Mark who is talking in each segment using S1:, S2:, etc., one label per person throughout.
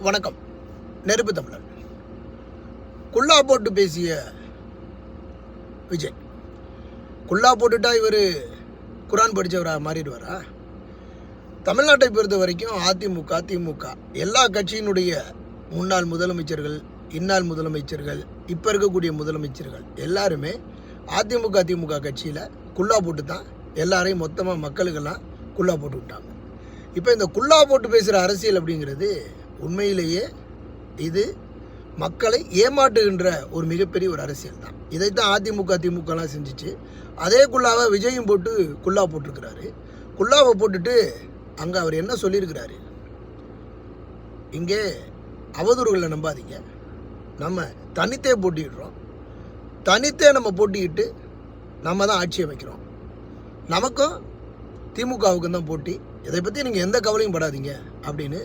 S1: வணக்கம். நெருப்பு தமிழர். குல்லா போட்டு பேசிய விஜய், குல்லா போட்டுட்டா இவர் குரான் படித்தவராக மாறிடுவாரா? தமிழ்நாட்டை பொறுத்த வரைக்கும் அதிமுக, திமுக எல்லா கட்சியினுடைய முன்னாள் முதலமைச்சர்கள், இந்நாள் முதலமைச்சர்கள், இப்போ இருக்கக்கூடிய முதலமைச்சர்கள் எல்லாருமே அதிமுக, திமுக கட்சியில் குல்லா போட்டு தான் எல்லாரையும் மொத்தமாக மக்களுக்கெல்லாம் குல்லா போட்டு விட்டாங்க. இப்போ இந்த குல்லா போட்டு பேசுகிற அரசியல் அப்படிங்கிறது உண்மையிலேயே இது மக்களை ஏமாற்றுகின்ற ஒரு மிகப்பெரிய ஒரு அரசியல் தான். இதைத்தான் அதிமுக, திமுகலாம் செஞ்சிச்சு. அதே குல்லாவை விஜயும் போட்டு குல்லா போட்டிருக்கிறாரு. குல்லாவை போட்டுட்டு அங்கே அவர் என்ன சொல்லியிருக்கிறாரு, இங்கே அவதூறுகளை நம்பாதீங்க, நம்ம தனித்தே போட்டிடுறோம், தனித்தே நம்ம போட்டிக்கிட்டு நம்ம தான் ஆட்சி அமைக்கிறோம், நமக்கும் திமுகவுக்கும் தான் போட்டி, இதை பற்றி நீங்கள் எந்த கவலையும் படாதீங்க அப்படின்னு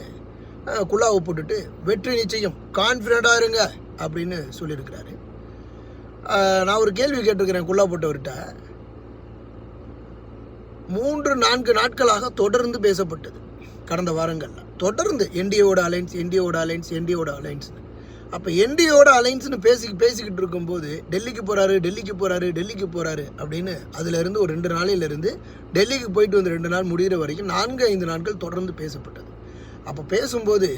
S1: குல்லாவை போட்டுட்டு வெற்றி நிச்சயம், கான்ஃபிடண்ட்டாக இருங்க அப்படின்னு சொல்லியிருக்கிறாரு. நான் ஒரு கேள்வி கேட்டிருக்கிறேன் குல்லா போட்டவர்கிட்ட. 3-4 நாட்களாக தொடர்ந்து பேசப்பட்டது கடந்த வாரங்களில், தொடர்ந்து என்டிஏவோட அலைன்ஸ். அப்போ என்டிஏவோட அலைன்ஸ்னு பேசிக்கிட்டு இருக்கும்போது டெல்லிக்கு போகிறாரு அப்படின்னு அதிலிருந்து ஒரு 2 நாளிலிருந்து டெல்லிக்கு போயிட்டு வந்து 2 நாள் முடிகிற வரைக்கும் 4-5 நாட்கள் தொடர்ந்து பேசப்பட்டது. அப்போ பேசும்போது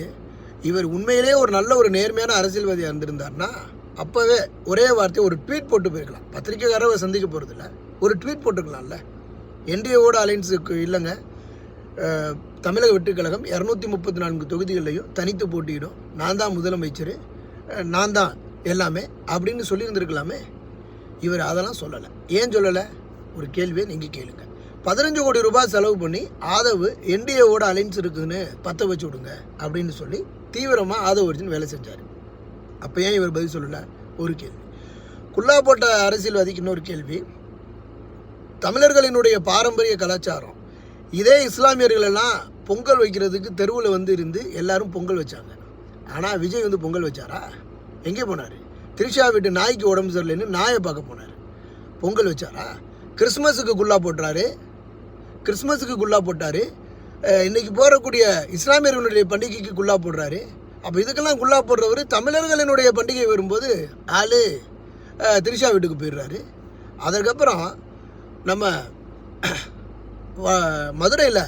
S1: இவர் உண்மையிலே ஒரு நல்ல ஒரு நேர்மையான அரசியல்வாதியாக இருந்திருந்தார்னா அப்போவே ஒரே வார்த்தையை ஒரு ட்வீட் போட்டு போயிருக்கலாம். பத்திரிக்கைக்காரரை சந்திக்க போகிறதில்ல, ஒரு ட்வீட் போட்டுக்கலாம்ல. என்டிஏவோட அலைன்ஸுக்கு இல்லைங்க, தமிழக வெற்றிக் கழகம் 234 தொகுதிகளையும் தனித்து போட்டியிடும், நான் தான் முதலமைச்சர், நான் தான் எல்லாமே அப்படின்னு சொல்லியிருந்துருக்கலாமே. இவர் அதெல்லாம் சொல்லலை. ஏன் சொல்லலை? ஒரு கேள்வியை நீங்கள் கேளுங்க. 15 கோடி ரூபாய் செலவு பண்ணி ஆதவ் என்டிஏவோட அலைன்ஸ் இருக்குதுன்னு பற்ற வச்சு விடுங்க அப்படின்னு சொல்லி தீவிரமாக ஆதவ் அர்ஜுன் வேலை செஞ்சார். அப்போ ஏன் இவர் பதில் சொல்லலை? ஒரு கேள்வி. குல்லா போட்ட அரசியல்வாதிக்கு இன்னொரு கேள்வி. தமிழர்களினுடைய பாரம்பரிய கலாச்சாரம், இதே இஸ்லாமியர்கள் எல்லாம் பொங்கல் வைக்கிறதுக்கு தெருவில் இருந்து எல்லாரும் பொங்கல் வச்சாங்க. ஆனால் விஜய் பொங்கல் வச்சாரா? எங்கே போனார்? திரிஷா வீட்டு நாய்க்கு உடம்பு சரியில்லைன்னு நாயை பார்க்க போனார். பொங்கல் வச்சாரா? கிறிஸ்மஸுக்கு குல்லா போட்டார். இன்றைக்கி போகக்கூடிய இஸ்லாமியர்களுடைய பண்டிகைக்கு குல்லா போடுறாரு. அப்போ இதுக்கெல்லாம் குல்லா போடுறவர் தமிழர்களினுடைய பண்டிகை வரும்போது திரிஷா வீட்டுக்கு போயிடுறாரு. அதற்கப்புறம் நம்ம மதுரையில்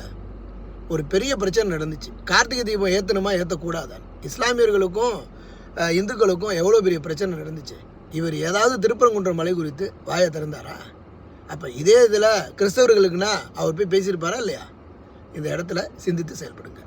S1: ஒரு பெரிய பிரச்சனை நடந்துச்சு. கார்த்திகை தீபம் ஏற்றணுமா ஏற்றக்கூடாதான், இஸ்லாமியர்களுக்கும் இந்துக்களுக்கும் எவ்வளோ பெரிய பிரச்சனை நடந்துச்சு. இவர் ஏதாவது திருப்பரங்குன்றம் மலை குறித்து வாயை திறந்தாரா? அப்போ இதே இதில் கிறிஸ்தவர்களுக்குன்னா அவர் போய் பேசியிருப்பாரா இல்லையா? இந்த இடத்துல சிந்தித்து செயல்படுங்க.